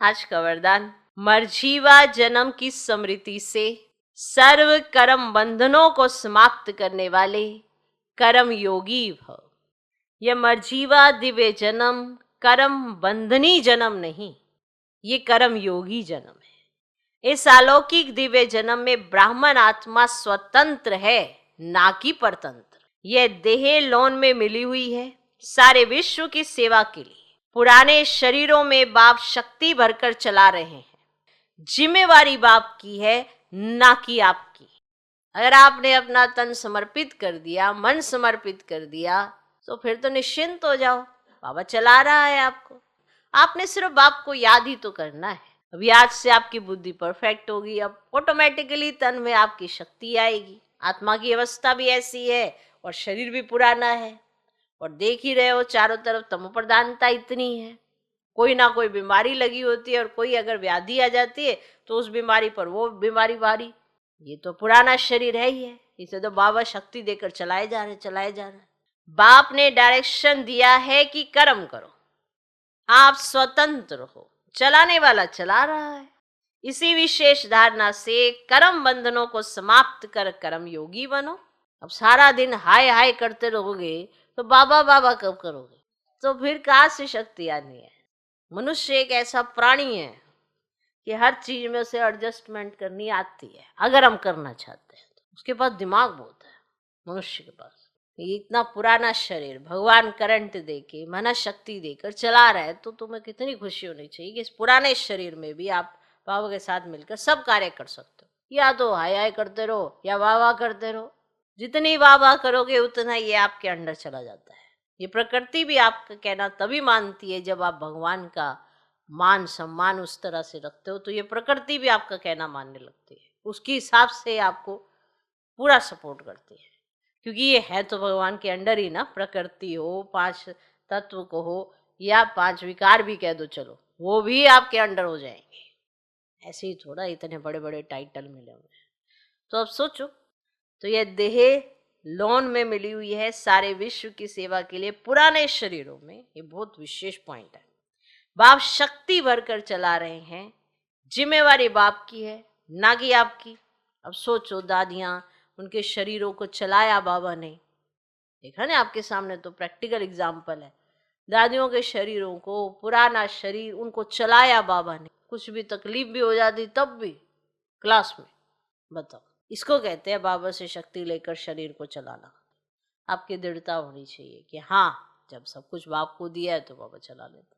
आज का वरदान, मर्जीवा जन्म की स्मृति से सर्व कर्म बंधनों को समाप्त करने वाले कर्म योगी भव। यह मर्जीवा दिव्य जन्म कर्म बंधनी जन्म नहीं, ये कर्म योगी जन्म है। इस अलौकिक दिव्य जन्म में ब्राह्मण आत्मा स्वतंत्र है, ना कि परतंत्र। यह देह लोन में मिली हुई है सारे विश्व की सेवा के लिए। पुराने शरीरों में बाप शक्ति भरकर चला रहे हैं। जिम्मेवारी बाप की है, ना कि आपकी। अगर आपने अपना तन समर्पित कर दिया, मन समर्पित कर दिया, तो फिर तो निश्चिंत हो जाओ, बाबा चला रहा है आपको। आपने सिर्फ बाप को याद ही तो करना है। अभी आज से आपकी बुद्धि परफेक्ट होगी, अब ऑटोमेटिकली तन में आपकी शक्ति आएगी। आत्मा की अवस्था भी ऐसी है और शरीर भी पुराना है, और देख ही रहे हो चारों तरफ तमो प्रधानता इतनी है। कोई ना कोई बीमारी लगी होती है, और कोई अगर व्याधि आ जाती है तो उस बीमारी पर वो बीमारी भारी। ये तो पुराना शरीर है ही है, इसे तो बाबा शक्ति देकर चलाए जा रहे। बाप ने डायरेक्शन दिया है कि कर्म करो, आप स्वतंत्र हो, चलाने वाला चला रहा है। इसी विशेष धारणा से कर्म बंधनों को समाप्त कर कर्म योगी बनो। अब सारा दिन हाय हाय करते रहोगे तो बाबा बाबा कब करोगे? तो फिर कहाँ से शक्ति आनी है? मनुष्य एक ऐसा प्राणी है कि हर चीज में उसे एडजस्टमेंट करनी आती है, अगर हम करना चाहते हैं तो। उसके पास दिमाग बहुत है मनुष्य के पास। ये इतना पुराना शरीर भगवान करंट देके मन शक्ति देकर चला रहा है, तो तुम्हें कितनी खुशी होनी चाहिए कि इस पुराने शरीर में भी आप बाबा के साथ मिलकर सब कार्य कर सकते हो। या तो हाय हाय करते रहो या वाह वाह करते रहो। जितनी वाह वाह करोगे उतना ये आपके अंदर चला जाता है। ये प्रकृति भी आपका कहना तभी मानती है जब आप भगवान का मान सम्मान उस तरह से रखते हो, तो ये प्रकृति भी आपका कहना मानने लगती है। उसके हिसाब से आपको पूरा सपोर्ट करती है, क्योंकि ये है तो भगवान के अंडर ही ना। प्रकृति हो, पांच तत्व को हो, या पांच विकार भी कह दो, चलो वो भी आपके अंडर हो जाएंगे। ऐसे ही थोड़ा इतने बड़े बड़े टाइटल मिले हुए हैं। तो अब सोचो, तो ये देह लोन में मिली हुई है सारे विश्व की सेवा के लिए पुराने शरीरों में। ये बहुत विशेष पॉइंट है। बाप शक्ति भरकर चला रहे हैं, जिम्मेवारी बाप की है, ना कि आपकी। अब सोचो, दादियां, उनके शरीरों को चलाया बाबा ने, देखा ना आपके सामने, तो प्रैक्टिकल एग्जाम्पल है। दादियों के शरीरों को, पुराना शरीर, उनको चलाया बाबा ने। कुछ भी तकलीफ भी हो जाती तब भी क्लास में। बताओ, इसको कहते हैं बाबा से शक्ति लेकर शरीर को चलाना। आपकी दृढ़ता होनी चाहिए कि हाँ, जब सब कुछ बाप को दिया है तो बाबा चला लेता।